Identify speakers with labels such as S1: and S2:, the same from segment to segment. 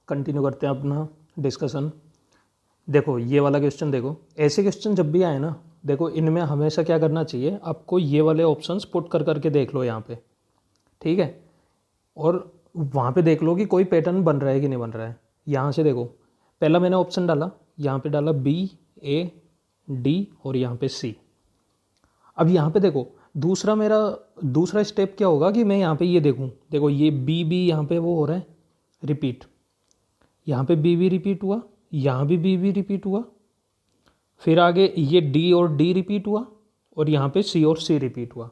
S1: Continue करते हैं अपना डिस्कशन। देखो ये वाला क्वेश्चन, देखो ऐसे क्वेश्चन जब भी आए ना, देखो इनमें हमेशा क्या करना चाहिए आपको, ये वाले ऑप्शंस पुट कर करके देख लो यहाँ पे, ठीक है। और वहाँ पे देख लो कि कोई पैटर्न बन रहा है कि नहीं बन रहा है। यहाँ से देखो, पहला मैंने ऑप्शन डाला, यहाँ पे डाला बी, ए, डी और यहाँ पे सी। अब यहाँ पे देखो मेरा दूसरा स्टेप क्या होगा कि मैं यहाँ पे ये देखूँ, देखो ये बी बी यहाँ पे वो हो रहा है रिपीट, यहाँ पे बी भी रिपीट हुआ, यहाँ भी बी भी रिपीट हुआ, फिर आगे ये डी और डी रिपीट हुआ और यहाँ पे सी और सी रिपीट हुआ।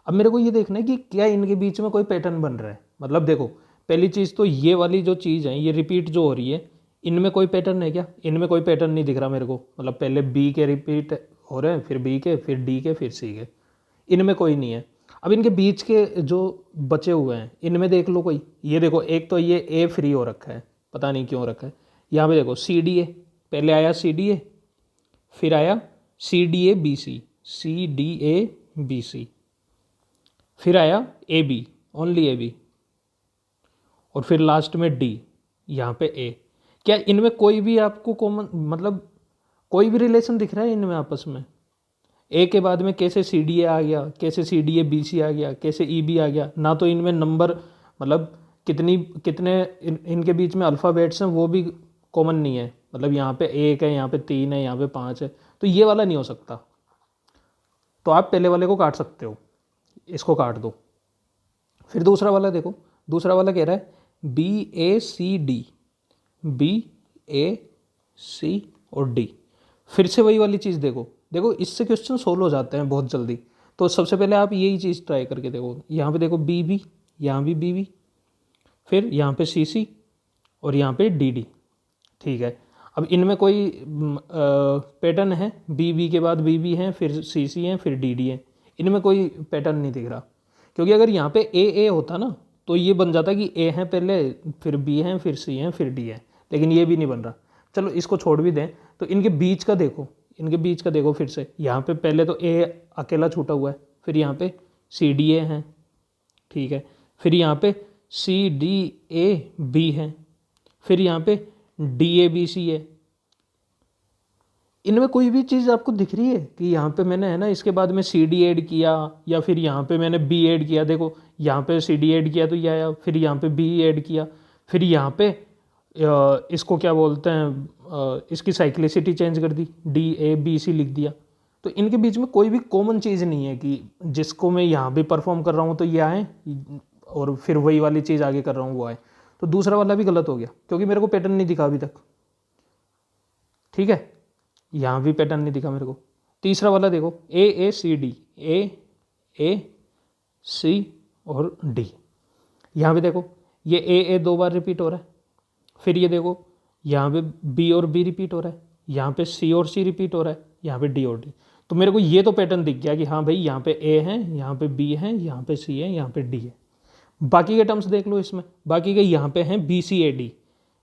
S1: अब मेरे को ये देखना है कि क्या इनके बीच में कोई पैटर्न बन रहा है। मतलब देखो पहली चीज़ तो ये वाली जो चीज़ है, ये रिपीट जो हो रही है, इनमें कोई पैटर्न है क्या? इनमें कोई पैटर्न नहीं दिख रहा मेरे को। मतलब पहले बी के रिपीट हो रहे हैं, फिर बी के, फिर डी के, फिर सी के, इनमें कोई नहीं है। अब इनके बीच के जो बचे हुए हैं इनमें देख लो कोई। ये देखो एक तो ये ए फ्री हो रखा है, पता नहीं क्यों रखा है। यहाँ पे देखो सी डी ए, पहले आया सी डी ए, फिर आया C D A B C, C D A B C, फिर आया A B, only A B, और फिर लास्ट में डी, यहाँ पे ए। क्या इनमें कोई भी आपको कॉमन, मतलब कोई भी रिलेशन दिख रहा है इनमें आपस में? ए के बाद में कैसे सी डी ए आ गया, कैसे सी डी ए बी सी आ गया, कैसे ई बी आ गया? ना तो इनमें नंबर, मतलब कितने इनके बीच में अल्फ़ाबेट्स हैं वो भी कॉमन नहीं है। मतलब यहाँ पे एक है, यहाँ पे 3 है, यहाँ पे 5 है, तो ये वाला नहीं हो सकता। तो आप पहले वाले को काट सकते हो, इसको काट दो। फिर दूसरा वाला देखो, दूसरा वाला कह रहा है बी ए सी डी, बी ए सी और डी। फिर से वही वाली चीज़ देखो, देखो इससे क्वेश्चन सोल्व हो जाते हैं बहुत जल्दी। तो सबसे पहले आप यही चीज़ ट्राई करके देखो। यहाँ पे देखो बी बी, यहाँ भी बी बी, फिर यहाँ पे सी सी और यहाँ पे डी डी, ठीक है। अब इनमें कोई पैटर्न है? बी बी के बाद बी बी है, फिर सी सी है, फिर डी डी है, इनमें कोई पैटर्न नहीं दिख रहा। क्योंकि अगर यहाँ पे ए होता ना तो ये बन जाता कि ए है पहले, फिर बी है, फिर सी है, फिर डी है, लेकिन ये भी नहीं बन रहा। चलो इसको छोड़ भी दें। तो इनके बीच का देखो, इनके बीच का देखो फिर से। यहाँ पे पहले तो ए अकेला छूटा हुआ है, फिर यहाँ पे सी डी ए है, ठीक है, फिर यहाँ पे सी डी ए बी है, फिर यहाँ पे डी ए बी सी है। इनमें कोई भी चीज़ आपको दिख रही है कि यहाँ पे मैंने है ना इसके बाद में सी डी ऐड किया, या फिर यहाँ पे मैंने बी ऐड किया? देखो यहाँ पे सी डी ऐड किया तो ये आया, फिर यहाँ पे बी ऐड किया, फिर यहाँ पे इसको क्या बोलते हैं, इसकी साइक्लिसिटी चेंज कर दी, डी ए बी सी लिख दिया। तो इनके बीच में कोई भी कॉमन चीज़ नहीं है कि जिसको मैं यहाँ भी परफॉर्म कर रहा हूँ तो ये आए, और फिर वही वाली चीज़ आगे कर रहा हूँ वो आए। तो दूसरा वाला भी गलत हो गया क्योंकि मेरे को पैटर्न नहीं दिखा अभी तक, ठीक है। यहाँ भी पैटर्न नहीं दिखा मेरे को। तीसरा वाला देखो ए सी डी, ए सी और डी। यहाँ पे देखो ये ए 2 बार रिपीट हो रहा है, फिर ये देखो यहाँ पे बी और बी रिपीट हो रहा है, यहाँ पे सी और सी रिपीट हो रहा है, यहाँ पे डी और डी। तो मेरे को ये तो पैटर्न दिख गया कि हाँ भाई यहाँ पे ए है, यहाँ पे बी है, यहाँ पे सी है, यहाँ पे डी है। बाकी के टर्म्स देख लो इसमें, बाकी के यहाँ पे हैं B C A D,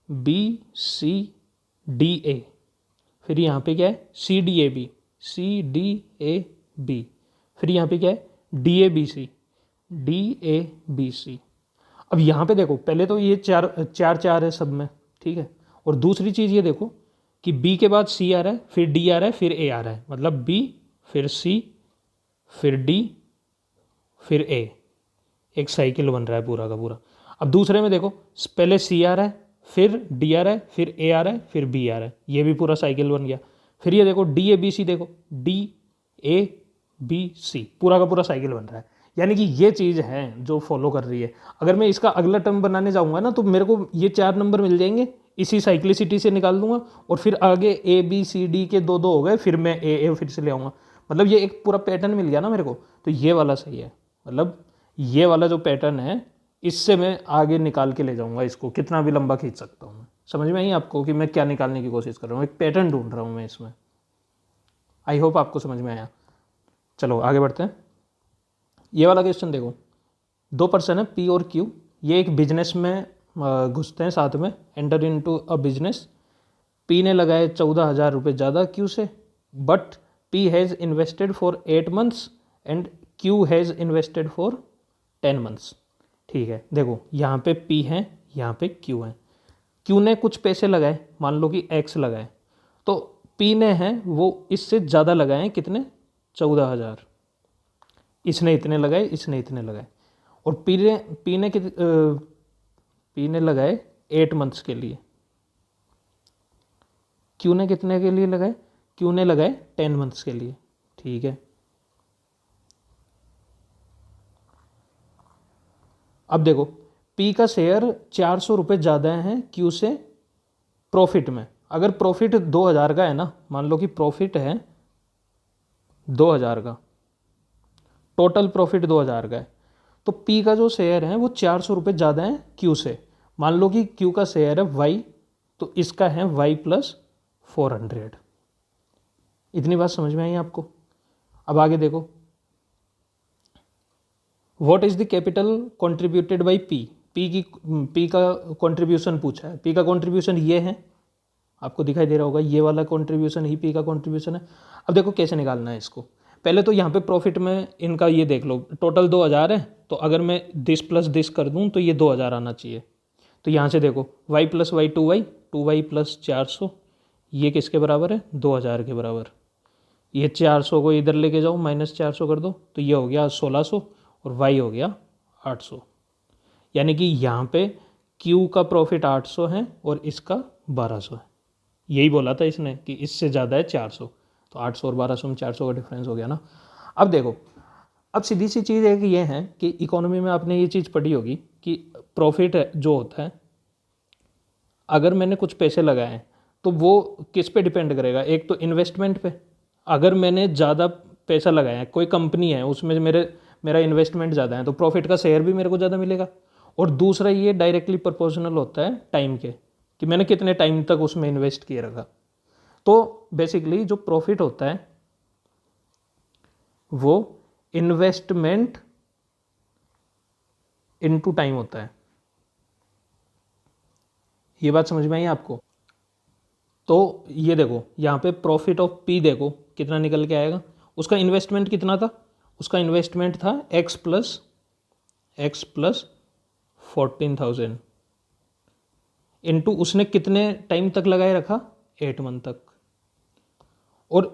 S1: B C D A, फिर यहाँ पे क्या है C D A B, C D A B, फिर यहाँ पे क्या है D A B C, D A B C. अब यहाँ पे देखो पहले तो ये चार है सब में, ठीक है। और दूसरी चीज़ ये देखो कि बी के बाद सी आ रहा है, फिर डी आ रहा है, फिर ए आ रहा है, मतलब बी फिर सी फिर डी फिर ए, एक साइकिल बन रहा है पूरा का पूरा। अब दूसरे में देखो पहले सी आ रहा है, फिर डी आ रहा है, फिर ए आ रहा है, फिर बी आ रहा है, ये भी पूरा साइकिल बन गया। फिर ये देखो डी ए बी सी, देखो डी ए बी सी, पूरा का पूरा साइकिल बन रहा है। यानी कि ये चीज़ है जो फॉलो कर रही है। अगर मैं इसका अगला टर्म बनाने जाऊँगा ना तो मेरे को ये 4 नंबर मिल जाएंगे, इसी साइक्लिसिटी से निकाल दूंगा, और फिर आगे ए बी सी डी के 2 हो गए, फिर मैं ए फिर से ले आऊँगा। मतलब ये एक पूरा पैटर्न मिल गया ना मेरे को, तो ये वाला सही है। मतलब ये वाला जो पैटर्न है इससे मैं आगे निकाल के ले जाऊंगा, इसको कितना भी लंबा खींच सकता हूँ मैं। समझ में आई आपको कि मैं क्या निकालने की कोशिश कर रहा हूँ? एक पैटर्न ढूंढ रहा हूँ मैं इसमें। आई होप आपको समझ में आया। चलो आगे बढ़ते हैं। ये वाला क्वेश्चन देखो, 2 पर्सन है पी और क्यू, ये एक बिजनेस में घुसते हैं साथ में, enter into a business. P ने लगाए 14,000 रुपये ज़्यादा क्यू से, but P has invested for 8 months and Q has invested for 10 months। ठीक है, देखो यहाँ पे P है, यहाँ पे Q है। क्यू ने कुछ पैसे लगाए, मान लो कि एक्स लगाए, तो पी ने हैं वो इससे ज़्यादा लगाए, कितने, 14,000। इसने इतने लगाए, इसने इतने लगाए, और पी ने लगाए 8 मंथ्स के लिए। क्यू ने कितने के लिए लगाए, क्यू ने लगाए 10 मंथ्स के लिए। ठीक है, अब देखो पी का शेयर 400 रुपये ज़्यादा है क्यू से प्रॉफिट में। अगर प्रॉफिट 2,000 का है ना, मान लो कि प्रॉफिट है 2,000 का, टोटल प्रॉफिट 2,000 का है, तो पी का जो शेयर है वो 400 रुपये ज़्यादा है क्यू से। मान लो कि क्यू का शेयर है वाई, तो इसका है वाई प्लस 400। इतनी बात समझ में आई आपको? अब आगे देखो, what is the capital contributed by P. P का कंट्रीब्यूशन पूछा है, पी का कंट्रीब्यूशन ये है, आपको दिखाई दे रहा होगा, ये वाला कंट्रीब्यूशन ही पी का कंट्रीब्यूशन है। अब देखो कैसे निकालना है इसको। पहले तो यहाँ पे प्रॉफिट में इनका ये देख लो, टोटल 2,000 है, तो अगर मैं दिस प्लस दिस कर दूँ तो ये 2,000 आना चाहिए। तो यहाँ से देखो y plus y 2 y plus 400, ये किसके बराबर है, 2,000 के बराबर। ये 400 को इधर लेके जाओ, माइनस 400 कर दो, तो ये हो गया 1,600 और y हो गया 800। यानी कि यहाँ पे q का प्रॉफिट 800 है और इसका 1200 है। यही बोला था इसने कि इससे ज़्यादा है 400, तो 800 और 1200 में 400 का डिफरेंस हो गया ना। अब देखो, अब सीधी सी चीज़ एक ये है कि इकोनॉमी में आपने ये चीज़ पढ़ी होगी कि प्रॉफिट जो होता है, अगर मैंने कुछ पैसे लगाए हैं तो वो किस पे डिपेंड करेगा, एक तो इन्वेस्टमेंट पे। अगर मैंने ज़्यादा पैसा लगाया है, कोई कंपनी है उसमें मेरा इन्वेस्टमेंट ज़्यादा है, तो प्रॉफिट का शेयर भी मेरे को ज़्यादा मिलेगा। और दूसरा ये डायरेक्टली प्रोपोर्शनल होता है टाइम के, कि मैंने कितने टाइम तक उसमें इन्वेस्ट किए रखा। तो बेसिकली जो प्रॉफिट होता है वो इन्वेस्टमेंट इनटू टाइम होता है। ये बात समझ में आई आपको? तो ये देखो यहाँ पे प्रॉफिट ऑफ पी देखो कितना निकल के आएगा। उसका इन्वेस्टमेंट कितना था, उसका इन्वेस्टमेंट था x प्लस 14,000 इनटू उसने कितने टाइम तक लगाए रखा, 8 मंथ तक। और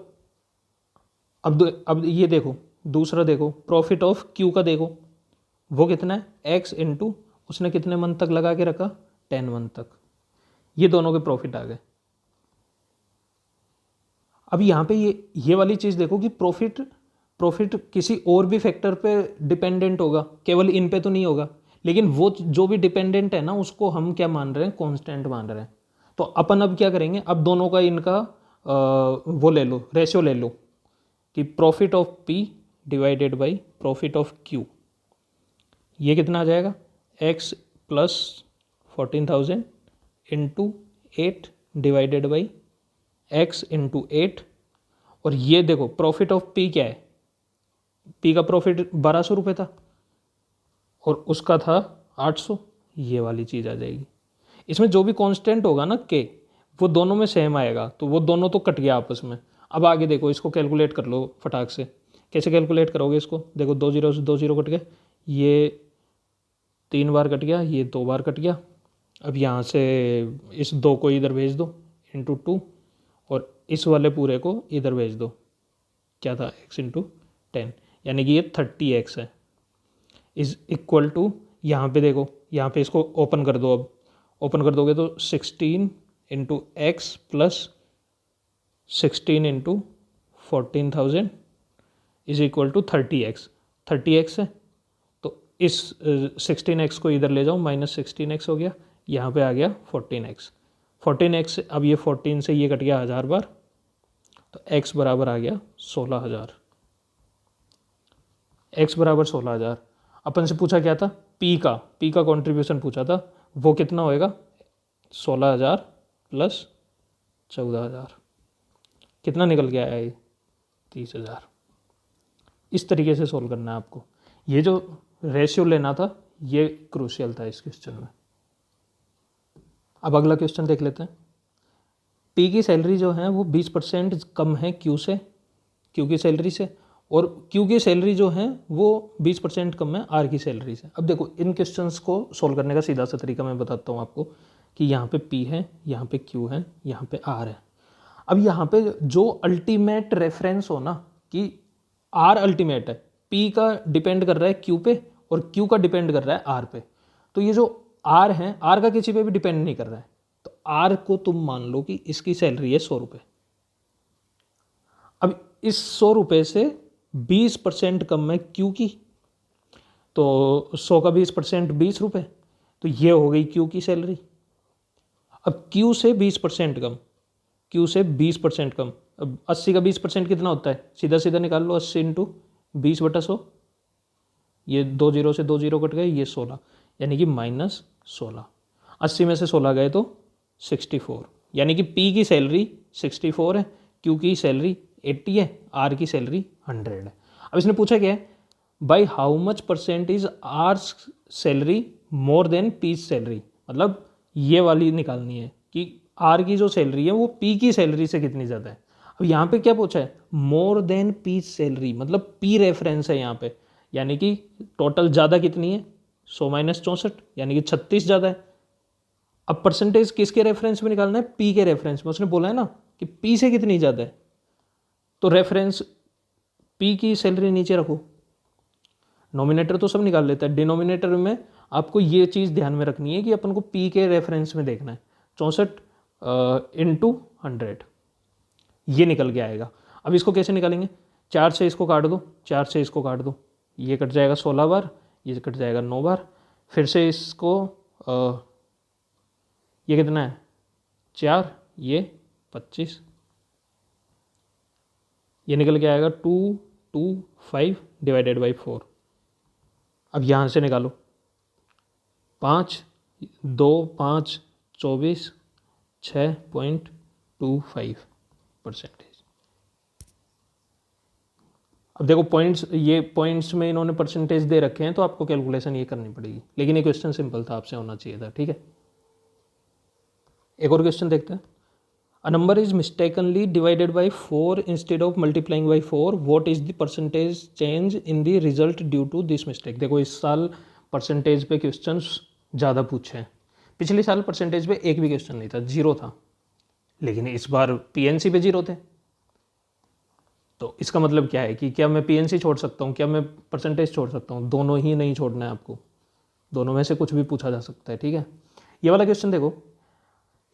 S1: अब ये देखो दूसरा देखो, प्रॉफिट ऑफ क्यू का देखो, वो कितना है, x इंटू उसने कितने मंथ तक लगा के रखा, 10 मंथ तक। ये दोनों के प्रॉफिट आ गए। अब यहाँ पे ये वाली चीज़ देखो कि प्रॉफिट किसी और भी फैक्टर पे डिपेंडेंट होगा, केवल इन पे तो नहीं होगा। लेकिन वो जो भी डिपेंडेंट है ना, उसको हम क्या मान रहे हैं, कांस्टेंट मान रहे हैं। तो अपन अब क्या करेंगे, अब दोनों का इनका वो ले लो, रेशियो ले लो कि profit of P divided by profit of Q, ये कितना आ जाएगा, x plus 14,000 into 8 divided by x into 8। और ये देखो प्रॉफिट ऑफ पी क्या है, पी का प्रॉफिट 1,200 रुपये था और उसका था 800, ये वाली चीज़ आ जाएगी। इसमें जो भी कांस्टेंट होगा ना के, वो दोनों में सेम आएगा, तो वो दोनों तो कट गया आपस में। अब आगे देखो, इसको कैलकुलेट कर लो फटाक से। कैसे कैलकुलेट करोगे इसको, देखो 2 0 से 2 0 कट गए, ये 3 बार कट गया, ये 2 बार कट गया। अब यहाँ से इस 2 को इधर भेज दो इंटू 2, और इस वाले पूरे को इधर भेज दो, क्या था, x इंटू 10, यानी कि ये 30x है, इज इक्वल टू, यहाँ पे देखो, यहाँ पे इसको ओपन कर दो। अब ओपन कर दोगे तो 16 into x plus 16 into 14,000 is equal to 30x। 30x है, तो इस 16x को इधर ले जाओ, माइनस 16x हो गया, यहाँ पे आ गया 14x। 14x, अब ये 14 से ये कट गया 1000 बार, तो x बराबर आ गया 16,000। x बराबर 16,000। अपन से पूछा क्या था, p का कंट्रीब्यूशन पूछा था, वो कितना होएगा, 16,000 प्लस 14,000, कितना निकल के आया ये, 30,000। इस तरीके से सोल्व करना है आपको। ये जो रेशियो लेना था ये क्रूशियल था इस क्वेश्चन में। अब अगला क्वेश्चन देख लेते हैं। पी की सैलरी जो है वो 20% कम है क्यू की सैलरी से, और क्यू की सैलरी जो है वो 20% कम है आर की सैलरी से। अब देखो इन क्वेश्चंस को सोल्व करने का सीधा सा तरीका मैं बताता हूँ आपको कि यहाँ पे P है, यहाँ पे Q है, यहाँ पे R है। अब यहाँ पे जो अल्टीमेट रेफरेंस हो ना, कि R अल्टीमेट है, P का डिपेंड कर रहा है Q पे और Q का डिपेंड कर रहा है R पे। तो ये जो R है, R का किसी पे भी डिपेंड नहीं कर रहा है। तो R को तुम मान लो कि इसकी सैलरी है 100 रुपये। अब इस 100 रुपये से 20% कम है Q की, तो 100 का 20% 20 रुपये, तो ये हो गई Q की सैलरी। अब Q से 20% कम, Q से 20% कम, अब 80 का 20% कितना होता है, सीधा सीधा निकाल लो, 80 इंटू 20/100, ये 2 जीरो से 2 जीरो कट गए, ये 16, यानी कि -16। 80 में से 16 गए तो 64, यानी कि P की सैलरी 64 है, Q की सैलरी 80 है, R की सैलरी 100 है। अब इसने पूछा क्या है, by how much % is R salary more than P salary, मतलब ये वाली निकालनी है कि R की जो सैलरी है वो P की सैलरी से कितनी ज़्यादा है। अब यहाँ पे क्या पूछा है, मोर देन P सैलरी, मतलब P रेफरेंस है यहाँ पे, यानी कि टोटल ज़्यादा कितनी है, 100 - 64, यानी कि 36 ज़्यादा है। अब परसेंटेज किसके रेफरेंस में निकालना है, P के रेफरेंस में। उसने बोला है ना कि P से कितनी ज़्यादा है, तो रेफरेंस P की सैलरी नीचे रखो। नॉमिनेटर तो सब निकाल लेता है, डिनोमिनेटर में आपको ये चीज़ ध्यान में रखनी है कि अपन को P के रेफरेंस में देखना है। 64 इंटू 100, ये निकल के आएगा। अब इसको कैसे निकालेंगे, 4 से इसको काट दो, 4 से इसको काट दो, ये कट जाएगा 16 बार, ये कट जाएगा 9 बार, फिर से इसको ये कितना है 4, ये 25, ये निकल के आएगा 225 डिवाइडेड बाई 4। अब यहाँ से निकालो, 5 2 5 24 6.25%। अब देखो पॉइंट्स, ये पॉइंट्स में इन्होंने परसेंटेज दे रखे हैं, तो आपको कैलकुलेशन ये करनी पड़ेगी, लेकिन ये क्वेश्चन सिंपल था, आपसे होना चाहिए था। ठीक है, एक और क्वेश्चन देखते हैं। A number is mistakenly divided by 4 instead of multiplying by 4, what is the percentage change in the result due to this mistake. देखो इस साल परसेंटेज पे क्वेश्चंस ज़्यादा पूछे हैं, पिछले साल परसेंटेज पे एक भी क्वेश्चन नहीं था, 0 था, लेकिन इस बार PNC पे 0 थे। तो इसका मतलब क्या है कि क्या मैं PNC छोड़ सकता हूँ, क्या मैं परसेंटेज छोड़ सकता हूँ, दोनों ही नहीं छोड़ना है आपको, दोनों में से कुछ भी पूछा जा सकता है। ठीक है, ये वाला क्वेश्चन देखो,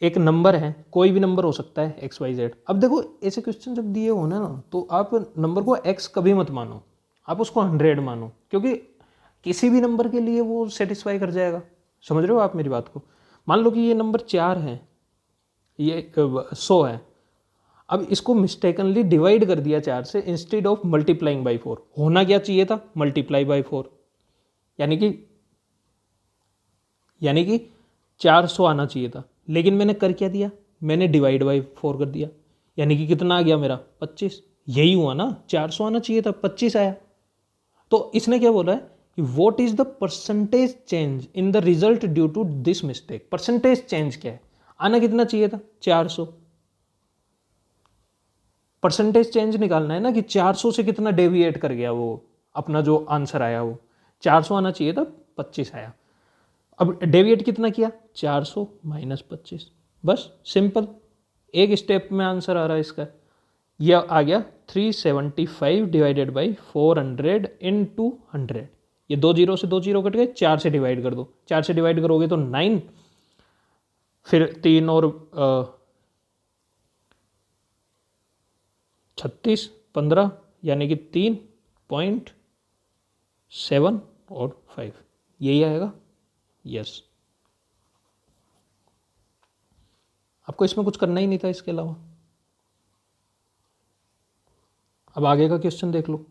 S1: एक नंबर है, कोई भी नंबर हो सकता है XYZ। अब देखो ऐसे क्वेश्चन जब दिए हो ना, तो आप नंबर को X कभी मत मानो, आप उसको 100 मानो, क्योंकि किसी भी नंबर के लिए वो सेटिस्फाई कर जाएगा। समझ रहे हो आप मेरी बात को। मान लो कि ये नंबर 4 है, ये 100 है, अब इसको मिस्टेकनली डिवाइड कर दिया 4 से इंस्टेड ऑफ मल्टीप्लाइंग बाई 4। होना क्या चाहिए था, मल्टीप्लाई बाई 4, यानी कि 400 आना चाहिए था, लेकिन मैंने कर क्या दिया, मैंने डिवाइड बाई 4 कर दिया, यानी कि कितना आ गया मेरा 25। यही हुआ ना, 400 आना चाहिए था, 25 आया। तो इसने क्या बोला है कि what is the percentage change in the result due to this mistake. Percentage change क्या है, आना कितना चाहिए था 400। परसेंटेज चेंज निकालना है ना कि 400 से कितना डेविएट कर गया वो, अपना जो आंसर आया वो 400 आना चाहिए था, 25 आया। अब डेविएट कितना किया, 400 माइनस 25, बस सिंपल, एक स्टेप में आंसर आ रहा है इसका। यह आ गया 375 डिवाइडेड बाई 400 इंटू 100। ये 2 जीरो से 2 जीरो कट गए, 4 से डिवाइड कर दो, 4 से डिवाइड करोगे तो 9, फिर 3 और 36 15, यानी कि 3.7 और 5, यही आएगा। यस, आपको इसमें कुछ करना ही नहीं था इसके अलावा। अब आगे का क्वेश्चन देख लो।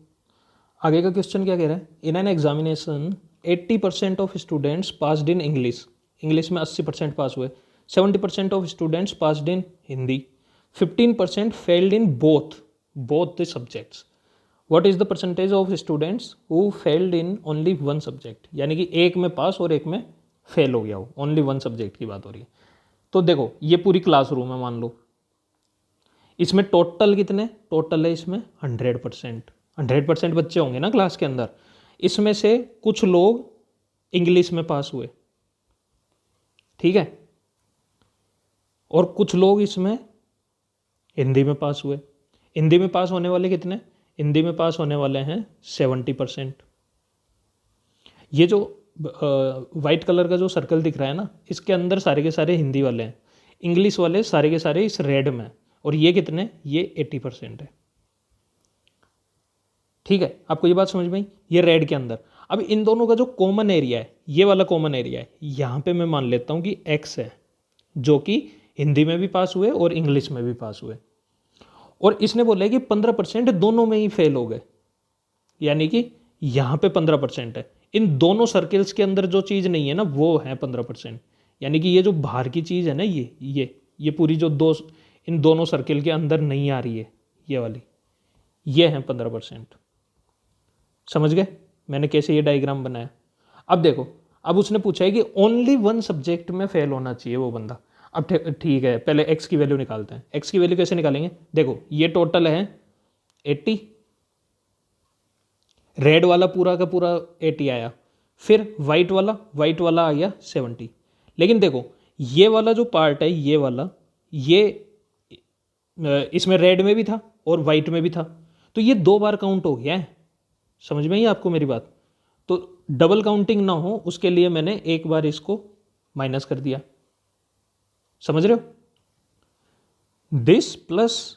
S1: आगे का क्वेश्चन क्या कह रहा है, in an examination 80% of students passed in English, English में 80% पास हुए, 70% of students passed in Hindi, 15% failed in both the subjects. What is the percentage of students who failed in only one subject, यानी कि एक में पास और एक में फेल हो गया हो, ओनली वन सब्जेक्ट की बात हो रही है। तो देखो ये पूरी क्लासरूम है, मान लो इसमें टोटल कितने, टोटल है इसमें 100% बच्चे होंगे ना क्लास के अंदर, इसमें से कुछ लोग इंग्लिश में पास हुए, ठीक है, और कुछ लोग इसमें हिंदी में पास हुए। हिंदी में पास होने वाले कितने? हिंदी में पास होने वाले हैं 70%। ये जो वाइट कलर का जो सर्कल दिख रहा है ना, इसके अंदर सारे के सारे हिंदी वाले हैं। इंग्लिश वाले सारे के सारे इस रेड में, और ये कितने? ये 80% है। ठीक है, आपको ये बात समझ में आई? ये रेड के अंदर। अब इन दोनों का जो कॉमन एरिया है, ये वाला कॉमन एरिया है, यहाँ पे मैं मान लेता हूँ कि एक्स है, जो कि हिंदी में भी पास हुए और इंग्लिश में भी पास हुए। और इसने बोला है कि 15% दोनों में ही फेल हो गए, यानी कि यहाँ पे 15% है। इन दोनों सर्कल्स के अंदर जो चीज़ नहीं है ना, वो है 15%। यानी कि ये जो बाहर की चीज़ है ना, ये पूरी जो इन दोनों सर्कल के अंदर नहीं आ रही है, ये वाली, ये है 15%। समझ गए मैंने कैसे ये डायग्राम बनाया? अब देखो, अब उसने पूछा है कि ओनली वन सब्जेक्ट में फेल होना चाहिए वो बंदा। अब ठीक है, पहले एक्स की वैल्यू निकालते हैं। एक्स की वैल्यू कैसे निकालेंगे? देखो, ये टोटल है 80, रेड वाला पूरा का पूरा 80 आया, फिर वाइट वाला आ गया 70। लेकिन देखो, ये वाला जो पार्ट है, ये वाला, ये इसमें रेड में भी था और वाइट में भी था, तो ये 2 बार काउंट हो गया है। समझ में ही आपको मेरी बात? तो डबल काउंटिंग ना हो उसके लिए मैंने एक बार इसको माइनस कर दिया। समझ रहे हो? दिस प्लस,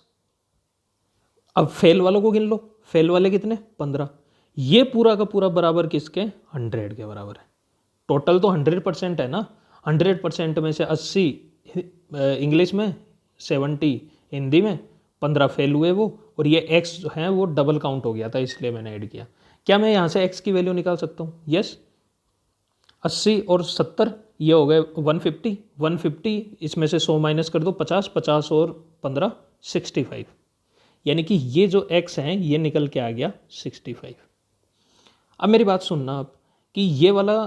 S1: अब फेल वालों को गिन लो। फेल वाले कितने? 15। ये पूरा का पूरा बराबर किसके? 100 के बराबर है। टोटल तो 100% है ना। 100% में से 80 इंग्लिश में, 70 हिंदी में, 15 फेल हुए वो, और ये एक्स जो है वो डबल काउंट हो गया था, इसलिए मैंने ऐड किया। क्या मैं यहाँ से एक्स की वैल्यू निकाल सकता हूँ? यस। 80 और 70 ये हो गए 150। 150 इसमें से 100 माइनस कर दो, 50। 50 और 15 65। यानी कि ये जो x है ये निकल के आ गया 65। अब मेरी बात सुनना आप, कि ये वाला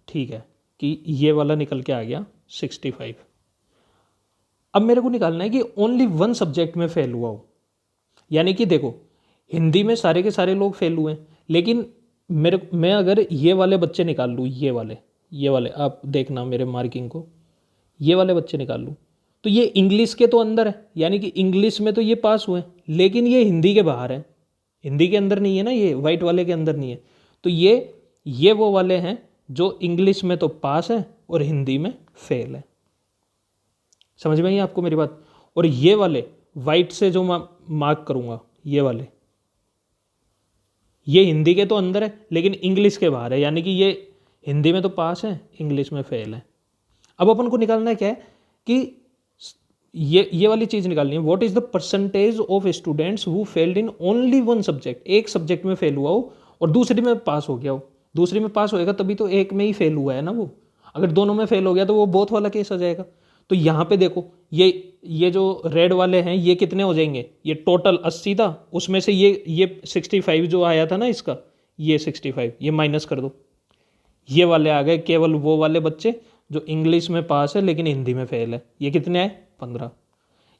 S1: ठीक है, कि ये वाला निकल के आ गया 65। अब मेरे को निकालना है कि ओनली वन सब्जेक्ट में फेल हुआ हो। यानी कि देखो, हिंदी में सारे के सारे लोग फेल हुए, लेकिन मैं अगर ये वाले बच्चे निकाल लूँ, ये वाले आप देखना मेरे मार्किंग को, ये वाले बच्चे निकाल लूँ, तो ये इंग्लिश के तो अंदर है, यानी कि इंग्लिश में तो ये पास हुए, लेकिन ये हिंदी के बाहर है, हिंदी के अंदर नहीं है ना, ये वाइट वाले के अंदर नहीं है। तो ये वो वाले हैं जो इंग्लिश में तो पास है और हिंदी में फेल है। समझ में आई आपको मेरी बात? और ये वाले वाइट से जो मार्क करूंगा, ये वाले, ये हिंदी के तो अंदर है लेकिन इंग्लिश के बाहर है, यानी कि ये हिंदी में तो पास है, इंग्लिश में फेल है। अब अपन को निकालना है क्या है कि ये वाली चीज़ निकालनी है, what is the percentage of students who failed in only one subject. एक सब्जेक्ट में फेल हुआ हो और दूसरी में पास हो गया हो। दूसरी में पास होएगा तभी तो एक में ही फेल हुआ है ना वो। अगर दोनों में फेल हो गया तो वो बोथ वाला केस आ जाएगा। तो यहाँ पे देखो, ये जो रेड वाले हैं ये कितने हो जाएंगे? ये टोटल 80 था, उसमें से ये 65 जो आया था ना इसका, ये 65, ये माइनस कर दो। ये वाले आ गए केवल वो वाले बच्चे जो इंग्लिश में पास है लेकिन हिंदी में फेल है। ये कितने आए? 15।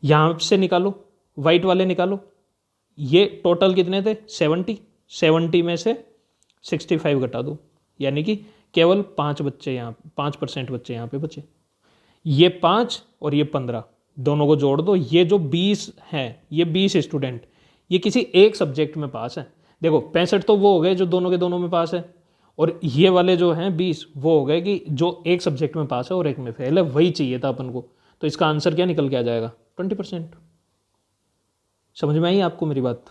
S1: यहाँ से निकालो, वाइट वाले निकालो, ये टोटल कितने थे? 70। 70 में से 65 घटा दो, यानी कि केवल 5 बच्चे यहाँ, 5% बच्चे यहाँ पे बचे। ये 5 और ये 15 दोनों को जोड़ दो, ये जो 20 हैं, ये 20 स्टूडेंट ये किसी एक सब्जेक्ट में पास है। देखो 65 तो वो हो गए जो दोनों के दोनों में पास है, और ये वाले जो हैं 20 वो हो गए कि जो एक सब्जेक्ट में पास है और एक में फेल है। वही चाहिए था अपन को। तो इसका आंसर क्या निकल के आ जाएगा? 20%। समझ में आई आपको मेरी बात?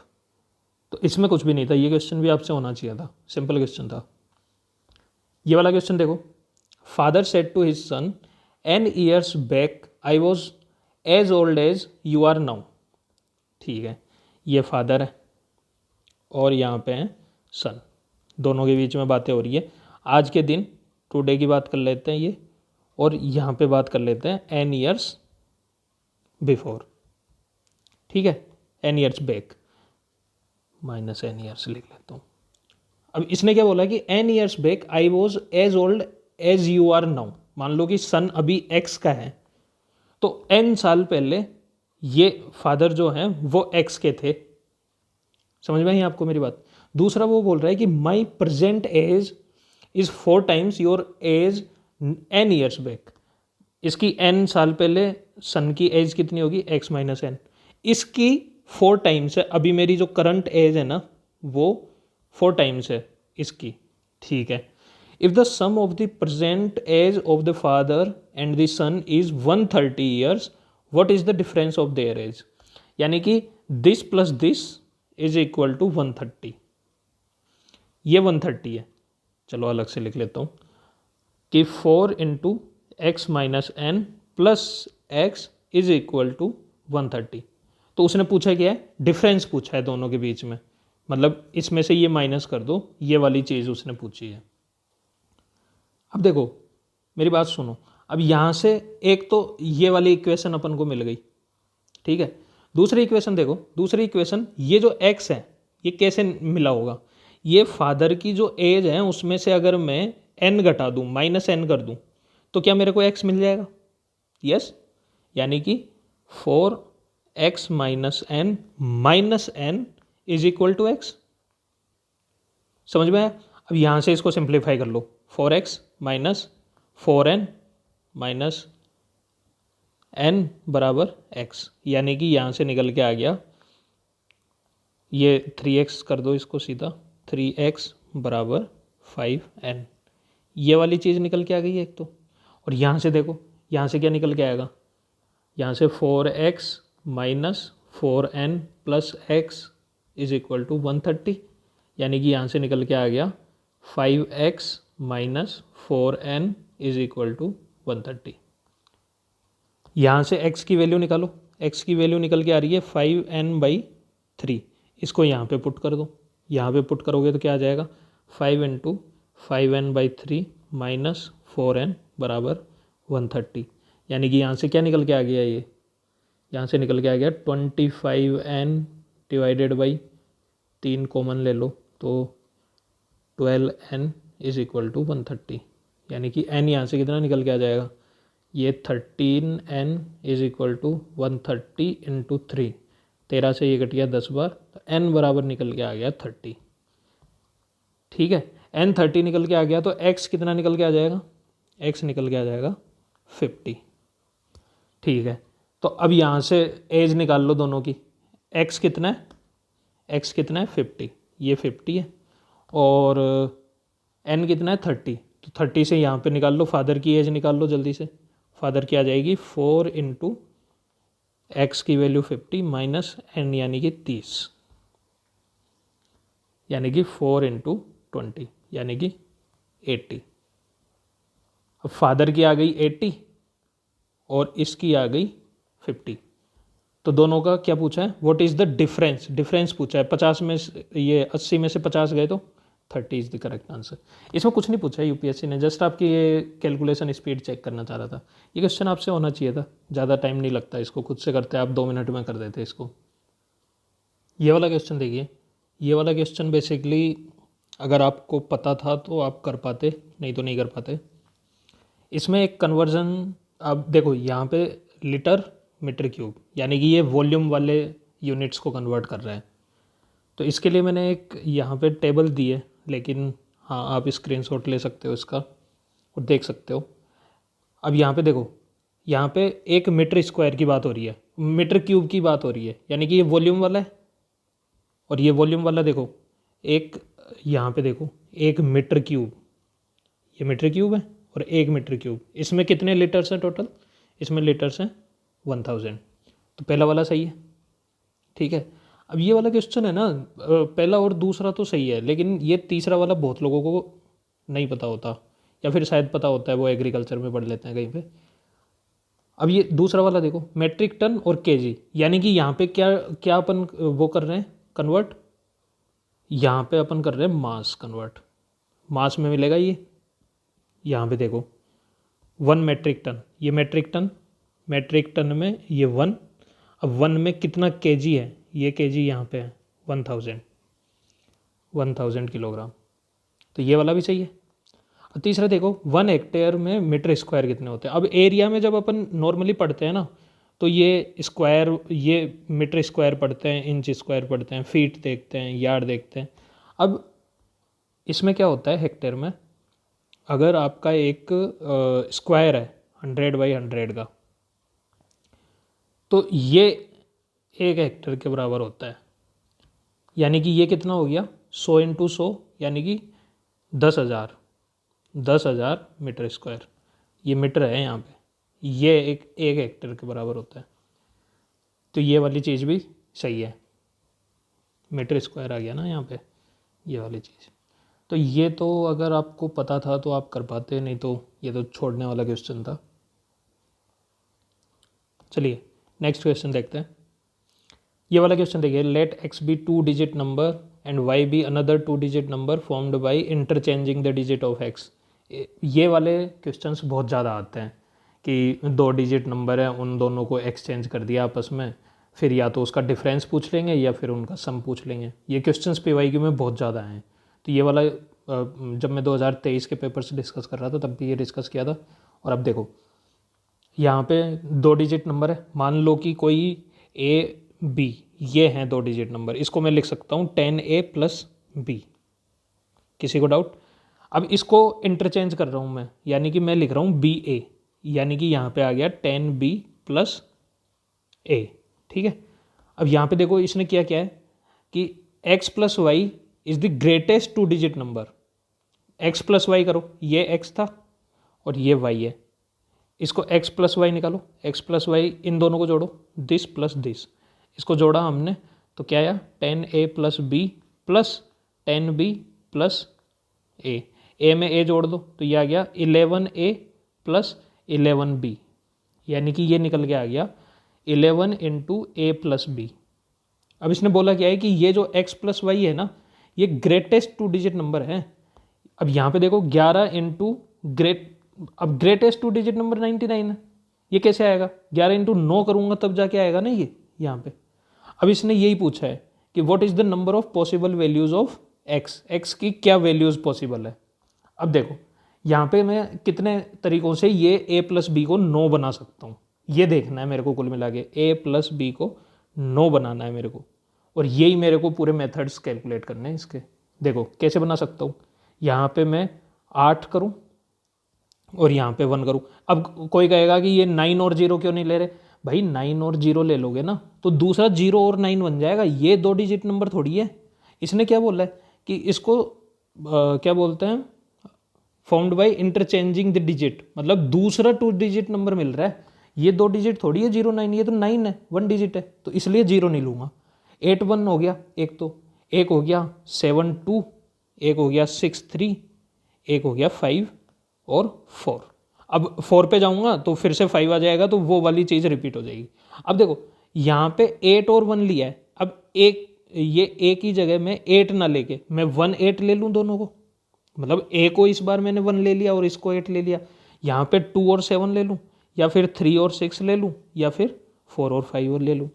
S1: तो इसमें कुछ भी नहीं था, ये क्वेश्चन भी आपसे होना चाहिए था, सिंपल क्वेश्चन था। ये वाला क्वेश्चन देखो, father said to his son n years back I was as old as you are now. ठीक है, ये फादर है और यहाँ पे है सन, दोनों के बीच में बातें हो रही है। आज के दिन, टुडे की बात कर लेते हैं ये, और यहाँ पे बात कर लेते हैं एन ईयर्स बिफोर। ठीक है, n years back minus n years लिख लेता हूँ। अब इसने क्या बोला कि n years back I was as old as you are now. मान लो कि सन अभी एक्स का है, तो एन साल पहले ये फादर जो हैं वो एक्स के थे। समझ में आई आपको मेरी बात? दूसरा वो बोल रहा है कि my present age is 4 times your age n years back. इसकी एन साल पहले सन की एज कितनी होगी x माइनस एन, इसकी 4 टाइम्स है। अभी मेरी जो करंट एज है ना वो 4 टाइम्स है इसकी, ठीक है। If the sum of the present age of the father and the son is 130 years, what is the difference of their age, यानी कि this plus this is equal to 130, ये 130 है। चलो अलग से लिख लेता हूँ कि 4 into x minus n plus x is equal to 130। तो उसने पूछा क्या है, डिफरेंस पूछा है दोनों के बीच में, मतलब इसमें से ये माइनस कर दो, ये वाली चीज़ उसने पूछी है। अब देखो मेरी बात सुनो, अब यहाँ से एक तो ये वाली इक्वेशन अपन को मिल गई, ठीक है। दूसरी इक्वेशन देखो, दूसरी इक्वेशन ये जो x है ये कैसे मिला होगा, ये फादर की जो एज है उसमें से अगर मैं n घटा दूँ, माइनस n कर दूँ, तो क्या मेरे को x मिल जाएगा, यस। यानी कि 4x minus n is equal to x, समझ में आया। अब यहाँ से इसको सिंप्लीफाई कर लो, 4x minus 4n minus n बराबर x, यानी कि यहाँ से निकल के आ गया ये 3x कर दो इसको सीधा, 3x बराबर 5n, ये वाली चीज़ निकल के आ गई है एक तो। और यहाँ से देखो, यहाँ से क्या निकल के आएगा, यहाँ से 4x minus 4n plus x is equal to 130, यानी कि यहाँ से निकल के आ गया 5x minus 4n is equal to 130। यहाँ से x की वैल्यू निकालो, x की वैल्यू निकल के आ रही है 5n/3, इसको यहाँ पे पुट कर दो, यहाँ पे पुट करोगे तो क्या आ जाएगा 5 इंटू 5n/3 माइनस 4n बराबर 130, यानी कि यहाँ से क्या निकल के आ गया, ये यहाँ से निकल के आ गया 25n डिवाइडेड बाई 3 कॉमन ले लो तो 12n इज इक्वल टू 130, यानी कि n यहाँ से कितना निकल के आ जाएगा, ये 13n is equal to 130 into 3, 13 से ये कट गया 10 बार, तो n बराबर निकल के आ गया 30, ठीक है। n 30 निकल के आ गया तो x कितना निकल के आ जाएगा, x निकल के आ जाएगा 50, ठीक है। तो अब यहाँ से एज निकाल लो दोनों की, x कितना है, x कितना है 50, ये 50 है, और n कितना है 30, तो 30 से यहाँ पे निकाल लो, फादर की एज निकाल लो जल्दी से, फादर की आ जाएगी 4 इंटू एक्स की वैल्यू 50 माइनस n यानी कि 30, यानी कि 4 इंटू 20 यानी कि 80। अब फादर की आ गई 80 और इसकी आ गई 50, तो दोनों का क्या पूछा है, what is the difference, difference पूछा है। 50 में ये 80 में से 50 गए तो 30 इज़ द करेक्ट आंसर। इसमें कुछ नहीं पूछा है यूपीएससी ने, जस्ट आपकी ये कैलकुलेशन स्पीड चेक करना चाह रहा था। ये क्वेश्चन आपसे होना चाहिए था, ज़्यादा टाइम नहीं लगता इसको, खुद से करते आप 2 मिनट में कर देते इसको। ये वाला क्वेश्चन देखिए, ये वाला क्वेश्चन बेसिकली अगर आपको पता था तो आप कर पाते, नहीं तो नहीं कर पाते। इसमें एक कन्वर्जन, आप देखो यहाँ पे लीटर मीटर क्यूब, यानी कि ये वॉल्यूम वाले यूनिट्स को कन्वर्ट कर रहा है। तो इसके लिए मैंने एक यहाँ पे टेबल दी है, लेकिन हाँ आप स्क्रीनशॉट ले सकते हो इसका और देख सकते हो। अब यहाँ पे देखो, यहाँ पे एक मीटर स्क्वायर की बात हो रही है, मीटर क्यूब की बात हो रही है, यानी कि ये वॉल्यूम वाला है और ये वॉल्यूम वाला देखो, एक यहाँ पे देखो एक मीटर क्यूब, ये मीटर क्यूब है और एक मीटर क्यूब, इसमें कितने लीटर्स हैं टोटल, इसमें लीटर्स हैं 1000, तो पहला वाला सही है, ठीक है। अब ये वाला क्वेश्चन है ना, पहला और दूसरा तो सही है, लेकिन ये तीसरा वाला बहुत लोगों को नहीं पता होता, या फिर शायद पता होता है, वो एग्रीकल्चर में पढ़ लेते हैं कहीं पे। अब ये दूसरा वाला देखो, मेट्रिक टन और केजी, यानी कि यहाँ पे क्या क्या अपन वो कर रहे हैं कन्वर्ट, यहाँ पे अपन कर रहे हैं मास कन्वर्ट, मास में मिलेगा ये, यहाँ पे देखो 1 मेट्रिक टन, ये मेट्रिक टन, मेट्रिक टन में ये 1, अब 1 में कितना केजी है, ये केजी यहाँ पे है 1000 किलोग्राम, तो ये वाला भी सही है। और तीसरा देखो 1 हेक्टेयर में मीटर स्क्वायर कितने होते हैं। अब एरिया में जब अपन नॉर्मली पढ़ते हैं ना, तो ये स्क्वायर, ये मीटर स्क्वायर पढ़ते हैं, इंच स्क्वायर पढ़ते हैं, फीट देखते हैं, यार्ड देखते हैं। अब इसमें क्या होता है हेक्टेयर में, अगर आपका एक स्क्वायर है 100 बाई 100 का, तो ये 1 हेक्टर के बराबर होता है, यानी कि ये कितना हो गया 100 इंटू 100 यानी कि 10,000 मीटर स्क्वायर। ये मीटर है यहाँ पे, ये एक हेक्टर के बराबर होता है। तो ये वाली चीज़ भी सही है, मीटर स्क्वायर आ गया ना यहाँ पे, ये वाली चीज़। तो ये तो अगर आपको पता था तो आप कर पाते, नहीं तो ये तो छोड़ने वाला क्वेश्चन था। चलिए नेक्स्ट क्वेश्चन देखते हैं। ये वाला क्वेश्चन देखिए, let x be 2 digit number and y be another 2 digit number formed by interchanging the digit of x। ये वाले क्वेश्चंस बहुत ज़्यादा आते हैं कि 2 डिजिट नंबर है, उन दोनों को एक्सचेंज कर दिया आपस में, फिर या तो उसका डिफरेंस पूछ लेंगे या फिर उनका सम पूछ लेंगे। ये क्वेश्चंस PYQ में बहुत ज़्यादा हैं। तो ये वाला जब मैं 2023 के पेपर से डिस्कस कर रहा था तब भी ये डिस्कस किया था। और अब देखो यहाँ पे 2 डिजिट नंबर है, मान लो कि कोई AB, ये हैं 2 डिजिट नंबर, इसको मैं लिख सकता हूँ 10A प्लस B। किसी को डाउट? अब इसको इंटरचेंज कर रहा हूँ मैं, यानी कि मैं लिख रहा हूँ BA, यानी कि यहाँ पे आ गया 10B प्लस A। ठीक है, अब यहाँ पे देखो इसने किया क्या है कि x plus y is the greatest 2 digit number. x plus वाई करो, ये x था और ये y है, इसको x प्लस वाई निकालो, x प्लस वाई इन दोनों को जोड़ो, दिस प्लस दिस, इसको जोड़ा हमने तो क्या आया 10A plus B plus 10B plus A में A जोड़ दो तो ये आ गया 11A प्लस 11B, यानी कि ये निकल के आ गया 11 इंटू A प्लस B। अब इसने बोला क्या है कि ये जो x प्लस वाई है ना, ये ग्रेटेस्ट 2 डिजिट नंबर है। अब यहाँ पे देखो 11 इंटू अब ग्रेटेस्ट 2 डिजिट नंबर 99 है, ये कैसे आएगा? 11 इंटू 9 करूँगा तब जाके आएगा ना ये यहाँ पे। अब इसने यही पूछा है कि what is the number of possible values of x की क्या वैल्यूज़ पॉसिबल है। अब देखो यहाँ पे मैं कितने तरीक़ों से ये a प्लस बी को 9 बना सकता हूँ, ये देखना है मेरे को। कुल मिला के a प्लस बी को 9 बनाना है मेरे को, और यही मेरे को पूरे मेथड्स कैलकुलेट करने हैं इसके। देखो कैसे बना सकता हूँ, यहाँ पे मैं 8 करूँ और यहाँ पे 1 करूँ। अब कोई कहेगा कि ये 9 और 0 क्यों नहीं ले रहे? भाई 9 और 0 ले लोगे ना तो दूसरा 0 और 9 बन जाएगा, ये 2 डिजिट नंबर थोड़ी है। इसने क्या बोला है कि इसको क्या बोलते हैं, formed by interchanging the digit, मतलब दूसरा 2 डिजिट नंबर मिल रहा है। ये 2 डिजिट थोड़ी है 0 9, ये तो 9 है, 1 डिजिट है, तो इसलिए 0 नहीं लूँगा। 8 1 हो गया एक, तो एक हो गया 7 2, एक हो गया 6 3, एक हो गया 5 और 4। अब 4 पे जाऊँगा तो फिर से 5 आ जाएगा, तो वो वाली चीज़ रिपीट हो जाएगी। अब देखो यहाँ पे 8 और 1 लिया है, अब ये एक ही जगह में 8 ना लेके मैं 1 8 ले लूँ दोनों को, मतलब a को इस बार मैंने 1 ले लिया और इसको 8 ले लिया। यहाँ पे 2 और 7 ले लूँ, या फिर 3 और 6 ले लूँ, या फिर 4 और 5 और ले लूँ।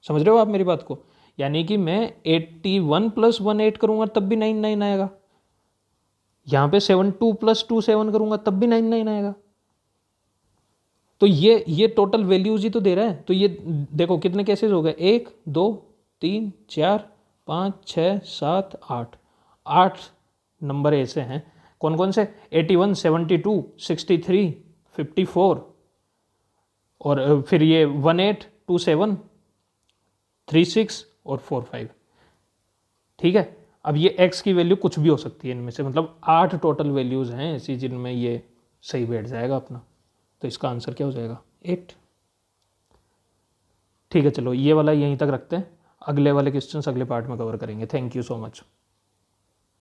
S1: समझ रहे हो आप मेरी बात को? यानी कि मैं 81 प्लस 1 8 करूँगा तब भी 9 9 आएगा, यहाँ पे 7 2 प्लस 2 7 करूँगा तब भी 9 9 आएगा। तो ये टोटल वैल्यूज ही तो दे रहा है। तो ये देखो कितने केसेस हो गए, 1 2 3 4 5 6 7 8, 8 नंबर ऐसे हैं। कौन कौन से? 81 72 63 54, और फिर ये 18 27 36 और 45। ठीक है, अब ये x की वैल्यू कुछ भी हो सकती है इनमें से, मतलब 8 टोटल वैल्यूज़ हैं ऐसी जिनमें ये सही बैठ जाएगा अपना। तो इसका आंसर क्या हो जाएगा? 8। ठीक है, चलो ये वाला यहीं तक रखते हैं, अगले वाले क्वेश्चंस अगले पार्ट में कवर करेंगे। Thank you so much.